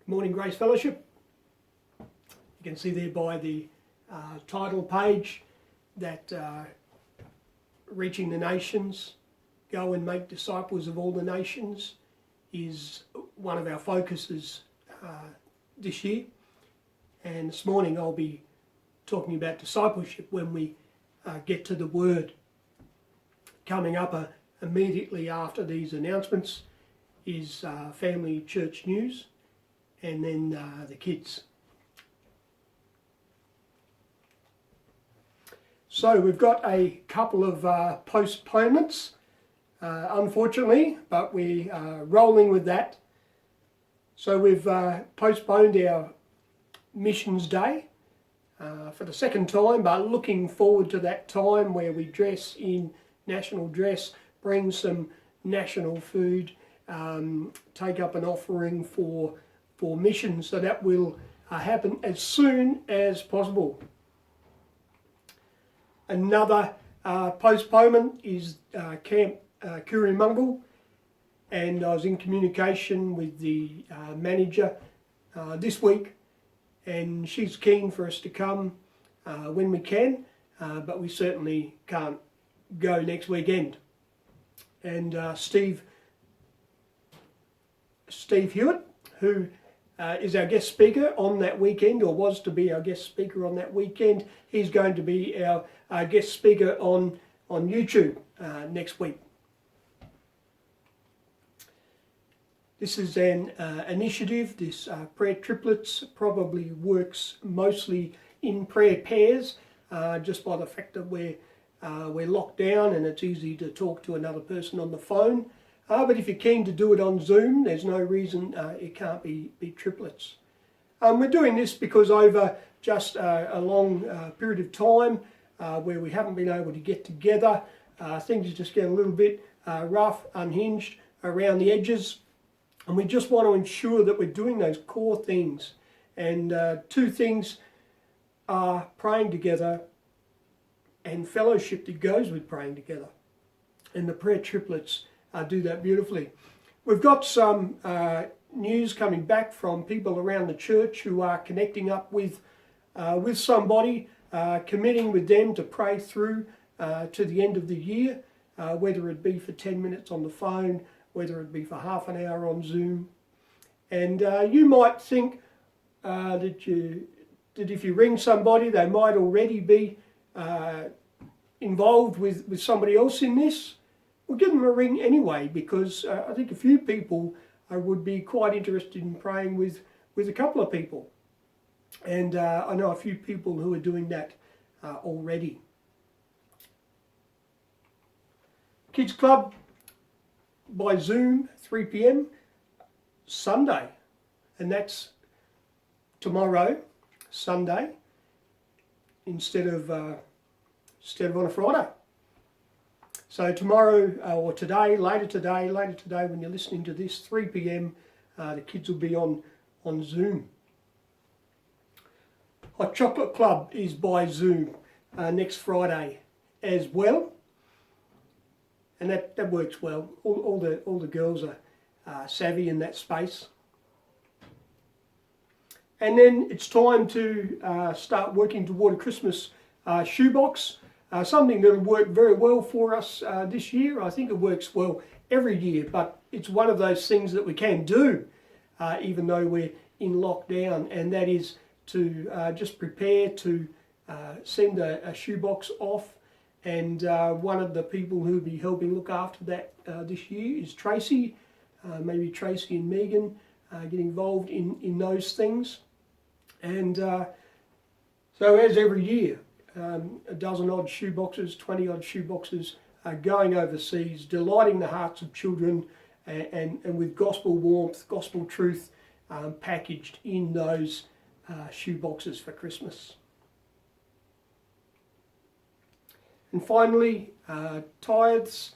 Morning Grace Fellowship. You can see there by the title page that reaching the nations, go and make disciples of all the nations, is one of our focuses this year. And this morning I'll be talking about discipleship when we get to the word. Coming up immediately after these announcements is family church news, and then the kids. So we've got a couple of postponements, unfortunately, but we are rolling with that. So we've postponed our Missions Day for the second time, but looking forward to that time where we dress in national dress, bring some national food, take up an offering for missions. So that will happen as soon as possible. Another postponement is Camp Cooranmungal, and I was in communication with the manager this week, and she's keen for us to come when we can, but we certainly can't go next weekend. And Steve Hewitt, who is our guest speaker on that weekend, or was to be our guest speaker on that weekend, he's going to be our guest speaker on YouTube next week. This is an initiative. This prayer triplets probably works mostly in prayer pairs, just by the fact that we're locked down and it's easy to talk to another person on the phone. But if you're keen to do it on Zoom, there's no reason it can't be triplets. We're doing this because over just a long period of time where we haven't been able to get together, things just get a little bit rough, unhinged around the edges, and we just want to ensure that we're doing those core things. And two things are praying together and fellowship that goes with praying together. And the prayer triplets do that beautifully. We've got some news coming back from people around the church who are connecting up with somebody, committing with them to pray through to the end of the year, whether it be for 10 minutes on the phone, whether it be for half an hour on Zoom. And you might think that if you ring somebody, they might already be involved with somebody else in this. We'll give them a ring anyway, because I think a few people would be quite interested in praying with a couple of people. And I know a few people who are doing that already. Kids Club by Zoom, 3 p.m, Sunday. And that's tomorrow, Sunday, instead of on a Friday. So tomorrow, or today, later today, when you're listening to this, 3 p.m, the kids will be on Zoom. Hot Chocolate Club is by Zoom next Friday as well, and that works well. All the girls are savvy in that space. And then it's time to start working toward a Christmas shoebox. Something that will work very well for us this year. I think it works well every year, but it's one of those things that we can do even though we're in lockdown, and that is to just prepare to send a shoebox off. And one of the people who will be helping look after that this year is Tracy. Maybe Tracy and Megan get involved in those things. And so as every year, a dozen odd shoeboxes, 20 odd shoeboxes going overseas, delighting the hearts of children, and with gospel warmth, gospel truth packaged in those shoeboxes for Christmas. And finally, tithes.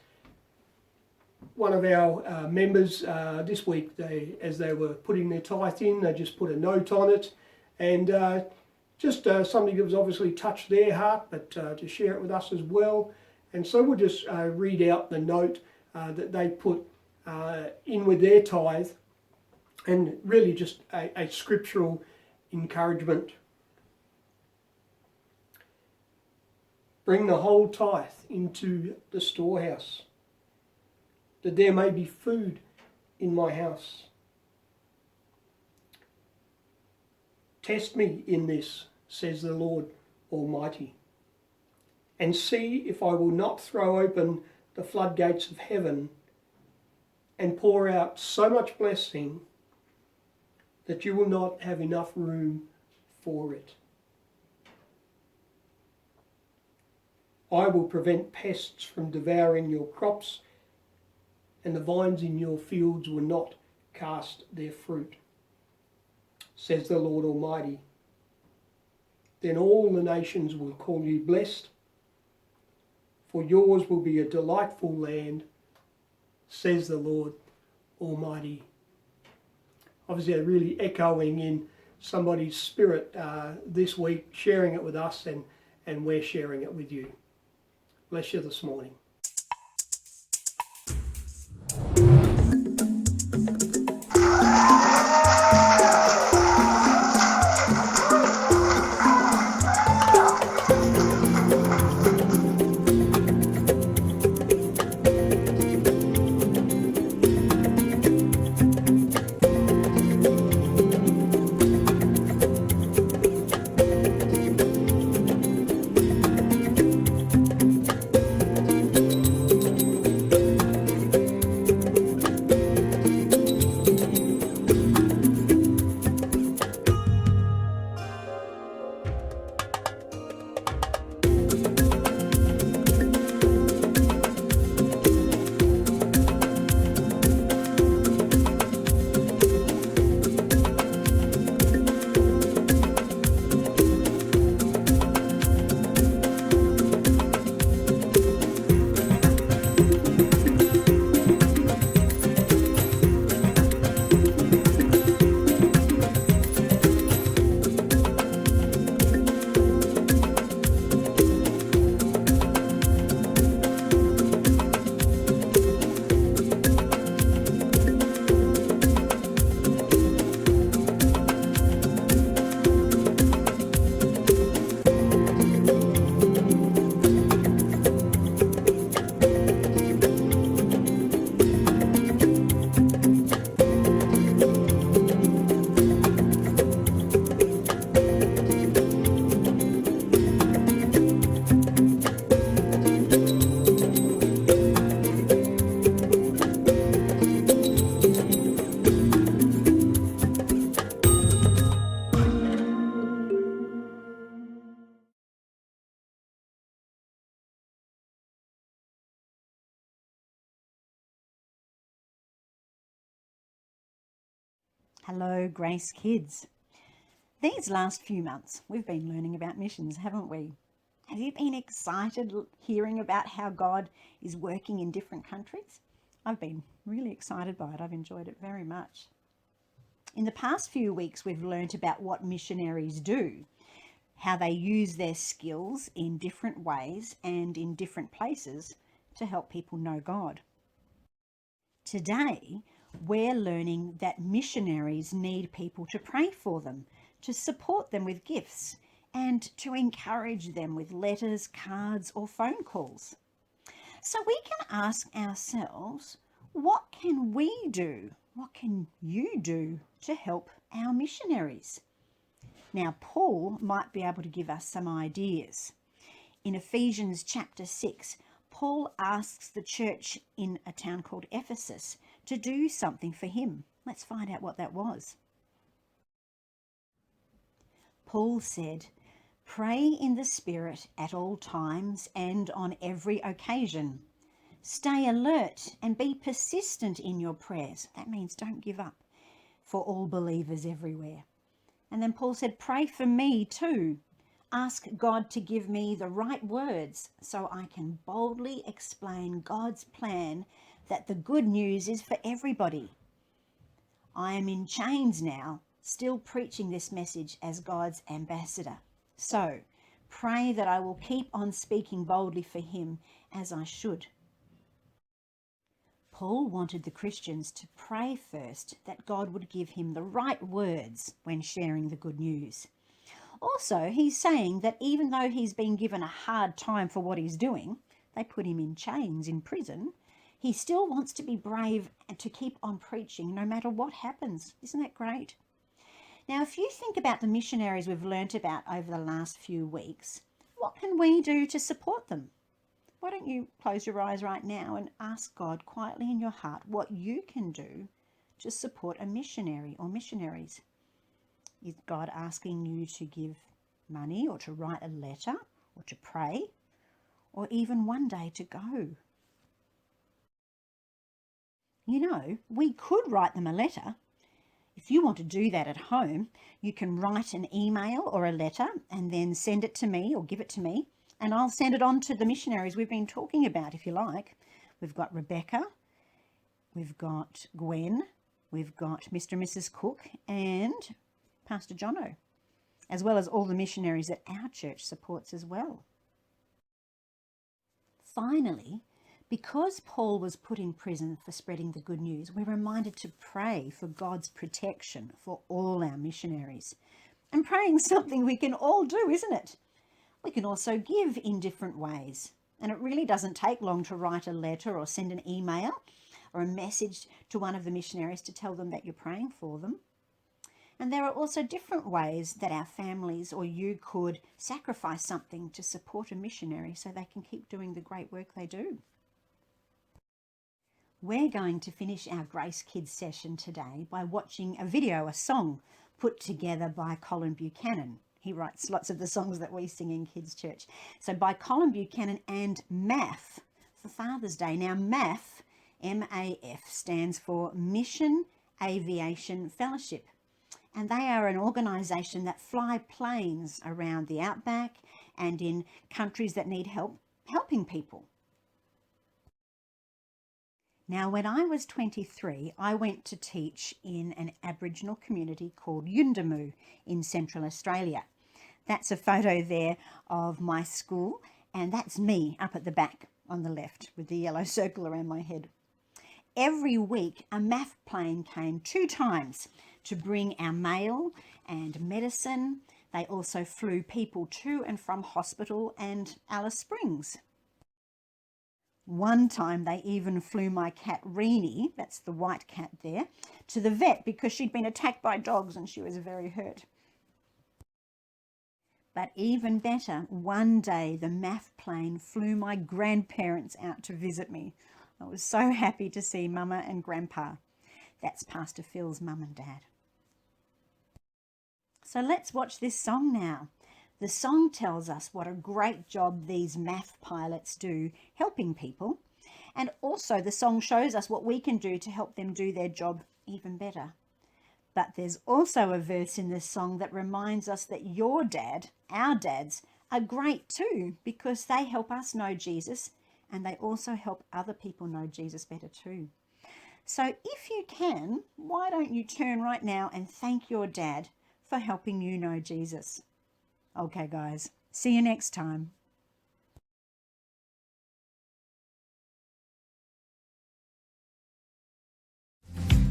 One of our members this week, as they were putting their tithe in, they just put a note on it, and just something that was obviously touched their heart, but to share it with us as well. And so we'll just read out the note that they put in with their tithe. And really just a scriptural encouragement. Bring the whole tithe into the storehouse, that there may be food in my house. Test me in this, says the Lord Almighty, and see if I will not throw open the floodgates of heaven and pour out so much blessing that you will not have enough room for it. I will prevent pests from devouring your crops, and the vines in your fields will not cast their fruit, says the Lord Almighty. Then all the nations will call you blessed, for yours will be a delightful land, says the Lord Almighty. Obviously, really echoing in somebody's spirit this week, sharing it with us, and we're sharing it with you. Bless you this morning. Hello, Grace Kids. These last few months, we've been learning about missions, haven't we? Have you been excited hearing about how God is working in different countries? I've been really excited by it. I've enjoyed it very much. In the past few weeks, we've learnt about what missionaries do, how they use their skills in different ways and in different places to help people know God. Today, we're learning that missionaries need people to pray for them, to support them with gifts, and to encourage them with letters, cards, or phone calls. So we can ask ourselves, what can we do? What can you do to help our missionaries? Now, Paul might be able to give us some ideas. In Ephesians chapter 6, Paul asks the church in a town called Ephesus to do something for him. Let's find out what that was. Paul said, "Pray in the Spirit at all times and on every occasion. Stay alert and be persistent in your prayers." That means don't give up, for all believers everywhere. And then Paul said, "Pray for me too. Ask God to give me the right words so I can boldly explain God's plan that the good news is for everybody. I am in chains now, still preaching this message as God's ambassador. So pray that I will keep on speaking boldly for him as I should." Paul wanted the Christians to pray first that God would give him the right words when sharing the good news. Also, he's saying that even though he's been given a hard time for what he's doing, they put him in chains in prison, he still wants to be brave and to keep on preaching no matter what happens. Isn't that great? Now, if you think about the missionaries we've learnt about over the last few weeks, what can we do to support them? Why don't you close your eyes right now and ask God quietly in your heart what you can do to support a missionary or missionaries? Is God asking you to give money or to write a letter or to pray or even one day to go? You know, we could write them a letter. If you want to do that at home, you can write an email or a letter and then send it to me or give it to me, and I'll send it on to the missionaries we've been talking about, if you like. We've got Rebecca, we've got Gwen, we've got Mr. and Mrs. Cook and Pastor Jono, as well as all the missionaries that our church supports as well. Finally, because Paul was put in prison for spreading the good news, we're reminded to pray for God's protection for all our missionaries. And praying's something we can all do, isn't it? We can also give in different ways. And it really doesn't take long to write a letter or send an email or a message to one of the missionaries to tell them that you're praying for them. And there are also different ways that our families or you could sacrifice something to support a missionary so they can keep doing the great work they do. We're going to finish our Grace Kids session today by watching a video, a song put together by Colin Buchanan. He writes lots of the songs that we sing in Kids Church. So by Colin Buchanan and MAF for Father's Day. Now MAF, M-A-F, stands for Mission Aviation Fellowship. And they are an organisation that fly planes around the outback and in countries that need help helping people. Now, when I was 23, I went to teach in an Aboriginal community called Yuendamu in Central Australia. That's a photo there of my school, and that's me up at the back on the left with the yellow circle around my head. Every week, a MAF plane came 2 times to bring our mail and medicine. They also flew people to and from hospital and Alice Springs. One time they even flew my cat Reenie, that's the white cat there, to the vet because she'd been attacked by dogs and she was very hurt. But even better, one day the MAF plane flew my grandparents out to visit me. I was so happy to see Mama and Grandpa. That's Pastor Phil's mum and dad. So let's watch this song now. The song tells us what a great job these MAF pilots do helping people. And also the song shows us what we can do to help them do their job even better. But there's also a verse in this song that reminds us that your dad, our dads, are great too because they help us know Jesus and they also help other people know Jesus better too. So if you can, why don't you turn right now and thank your dad for helping you know Jesus? Okay, guys, see you next time.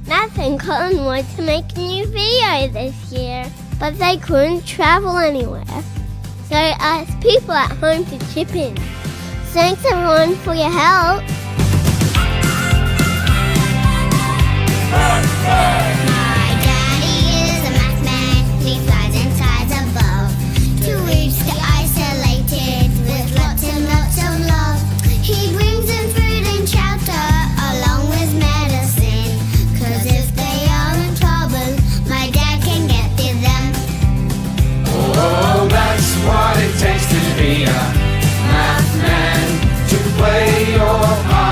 MAF and Colin wanted to make a new video this year, but they couldn't travel anywhere. So I asked people at home to chip in. Thanks everyone for your help. My daddy is a MAF man. He flies inside above to reach the isolated with lots and lots of love. He brings them food and shelter along with medicine. 'Cause if they are in trouble, my dad can get to them. Oh, that's what it takes to be a MAF man, to play your part.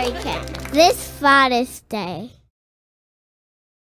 America this Father's Day.